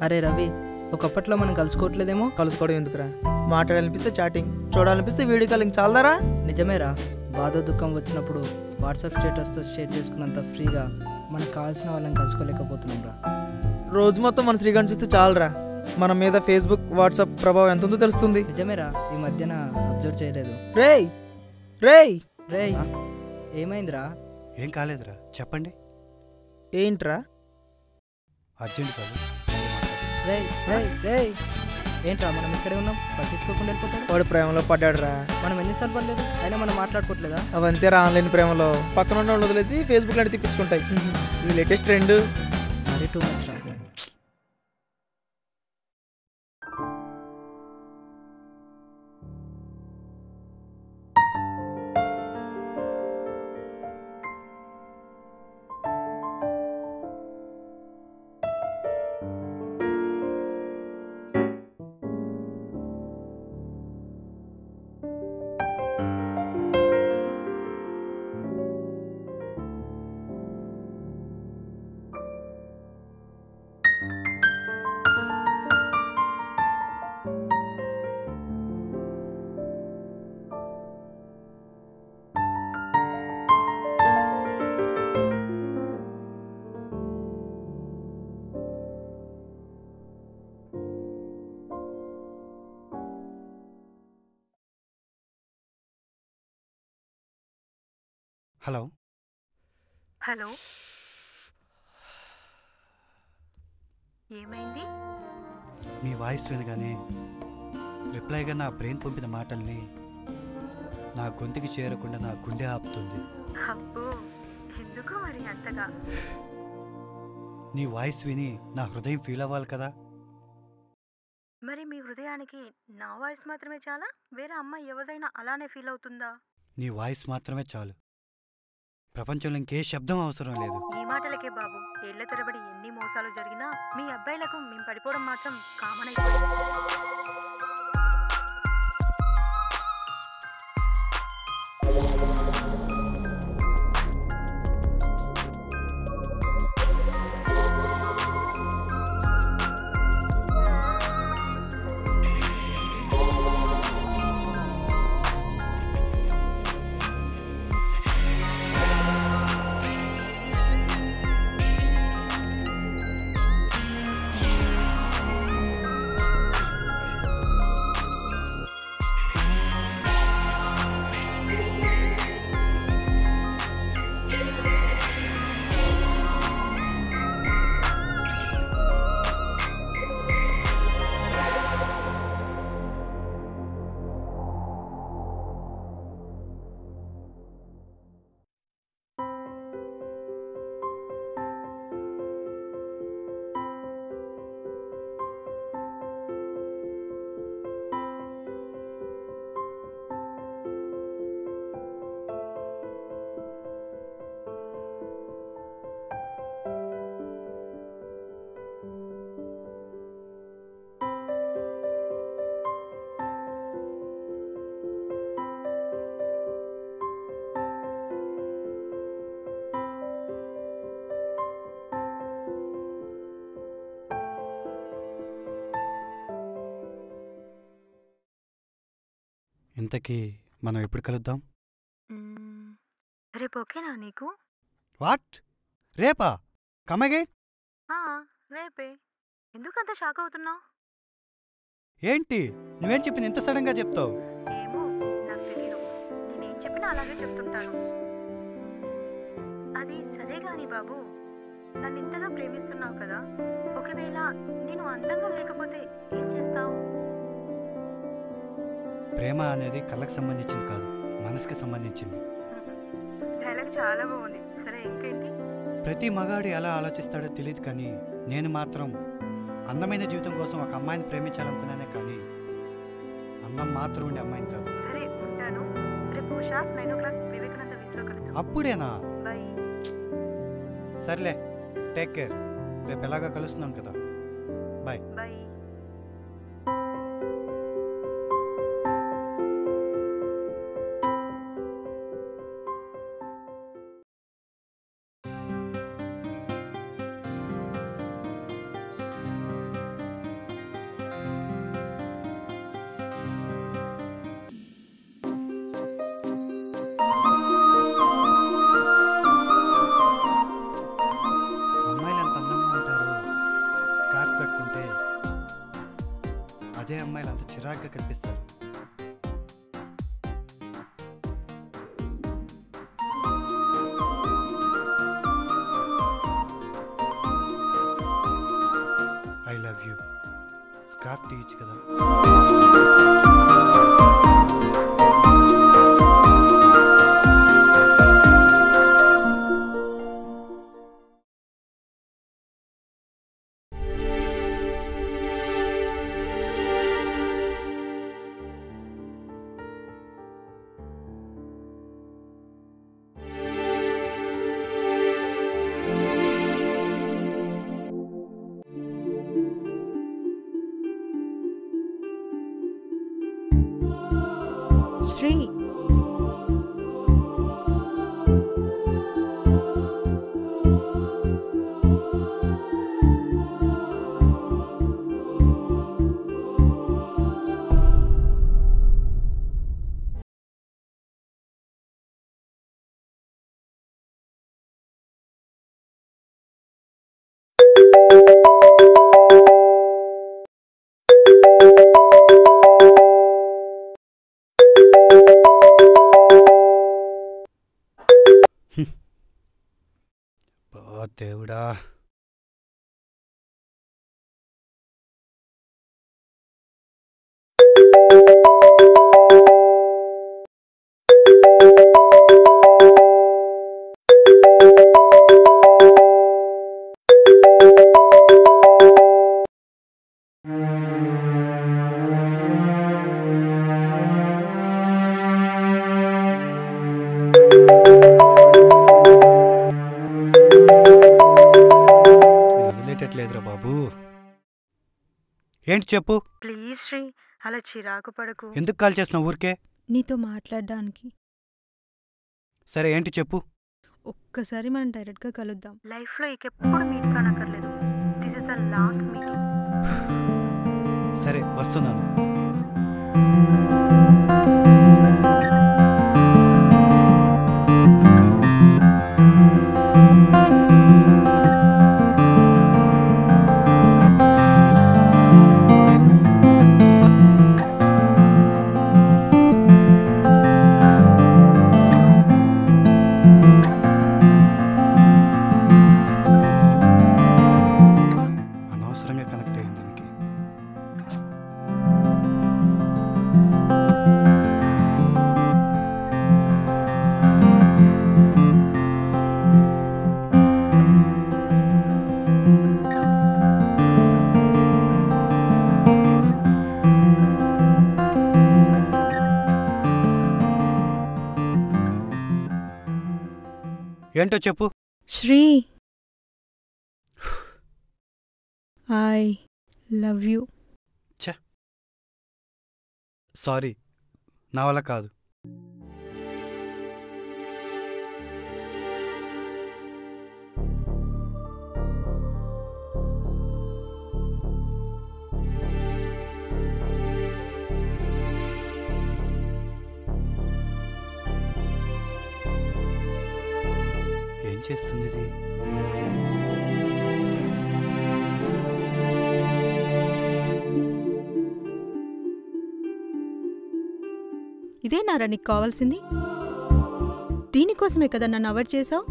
అరే రవి, ఒకప్పట్లో మనం కలుసుకోవట్లేదేమో. కలుసుకోవడం ఎందుకురా? మాట్లాడాలనిపిస్తే చాటింగ్, చూడాలనిపిస్తే వీడియో కాలింగ్, చాలదారా? నిజమేరా, బాధ దుఃఖం వచ్చినప్పుడు వాట్సాప్ స్టేటస్తో షేర్ చేసుకున్నంత ఫ్రీగా మనకు కావాల్సిన వాళ్ళని కలుసుకోలేకపోతున్నాం రా. రోజు మొత్తం మన శ్రీకాంత్ చూస్తే చాలరా, మన మీద ఫేస్బుక్ వాట్సాప్ ప్రభావం ఎంత ఉందో తెలుస్తుంది. నిజమేరా, ఈ మధ్యన అబ్జర్వ్ చేయలేదు. రేయ్ రేయ్ రేయ్, ఏమైందిరా? ఏం కాలేదురా, చెప్పండి. ఏంట్రా? అర్జెంట్ కాదు. రేయ్ రేయ్ రేయ్, ఏంట్రా మనం ఇక్కడే ఉన్నాం, పట్టించుకోకుండా వెళ్ళిపోతాడు. వాడు ప్రేమలో పడ్డాడురా. మనం ఎన్నిసార్లు పడలేదు, అయినా మనం మాట్లాడుకోవట్లేదా? అవంతేరా, ఆన్లైన్ ప్రేమలో పక్కన ఉన్న వాళ్ళు వదిలేసి ఫేస్బుక్ లాంటి తిప్పించుకుంటాయి. ఇది లేటెస్ట్ ట్రెండ్. మరీ టూ మచ్ రా. హలో హలో, ఏమైంది? మీ వాయిస్ వినగానే రిప్లైగా నా బ్రెయిన్ పంపిన మాటల్ని నా గొంతుకి చేరకుండా నా గుండె ఆపుతుంది. అబ్బో, ఎందుకు మరి అంతగా? నీ వాయిస్ విని నా హృదయం ఫీల్ అవ్వాలి కదా. మరి మీ హృదయానికి నా వాయిస్ మాత్రమే చాలా? వేరే అమ్మాయి ఎవరిదైనా అలానే ఫీల్ అవుతుందా? నీ వాయిస్ మాత్రమే చాలు, ప్రపంచంలో ఇంకే శబ్దం అవసరం లేదు. ఈ మాటలకే బాబు, ఏళ్ల తరబడి ఎన్ని మోసాలు జరిగినా మీ అబ్బాయిలకు మేము పడిపోవడం మాత్రం కామన్ అయిపోయింది. ఇంతకీ మనం ఎప్పుడు కలుద్దాం? రేపు ఓకేనా నీకు? వాట్? రేపా? కమగే? రేపే. ఎందుకంత షాక్ అవుతున్నావు? ఏంటి నువ్వేం చెప్పిన ఇంత సడన్గా చెప్తావు? ఏమో, నాకు తెలీదు. నేనేం చెప్పినా అలాగే చెప్తుంటాను. అది సరే గాని బాబు, నన్ను ఇంతగా ప్రేమిస్తున్నావు కదా, ఒకవేళ నేను అందంగా లేకపోతే ఏం చేస్తావు? ప్రేమ అనేది కళ్ళకు సంబంధించింది కాదు, మనసుకి సంబంధించింది. డైలాగ్ చాలా బాగుంది. సరే, ఇంకేంటి? ప్రతి మగాడు ఎలా ఆలోచిస్తాడో తెలియదు, కానీ నేను మాత్రం అందమైన జీవితం కోసం ఒక అమ్మాయిని ప్రేమించాలనుకున్నానే, కానీ అందం మాత్రం ఉండే అమ్మాయిని కాదు. సరే, ఉంటాను. రేపు షార్ప్ 9 o'clock వివేకానంద వీధిలో కలుద్దాం. అప్పుడేనా? బై. సర్లే, టేక్ కేర్. రేపు ఎలాగా కలుస్తున్నాం కదా. బాయ్. బై. అదే అమ్మాయిలు అంత చిరాగ్గా కనిపిస్తారు. I love you. స్క్రాప్ తీయచ్చు కదా. శ్రీ, దేవుడా. వదిలేటట్లేదురా బాబు. ఏంటి చెప్పు. ప్లీజ్ శ్రీ, అలా చిరాకు పడకు. ఎందుకు కాల్ చేస్తున్నావు ఊరికే? నీతో మాట్లాడడానికి. సరే ఏంటి చెప్పు. ఒక్కసారి మనం డైరెక్ట్గా కలుద్దాం. లైఫ్లో ఎప్పుడు మీట్ కానక్కర్లేదు. This is the last meeting. సరే వస్తున్నాను. అనవసరంగా కనెక్ట్ అయ్యింది దీనికి. ఏంటో చెప్పు. Sri, I love you. Sorry, నా వల్ల కాదు. ఏం చేస్తుంది ఇది? ఇదేనారా నీకు కావాల్సింది? దీనికోసమే కదా నన్ను అవాయిడ్ చేసావు.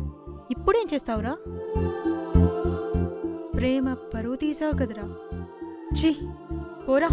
ఇప్పుడేం చేస్తావురా? ప్రేమ పరువు తీసావు కదరా. ఛీ, పోరా.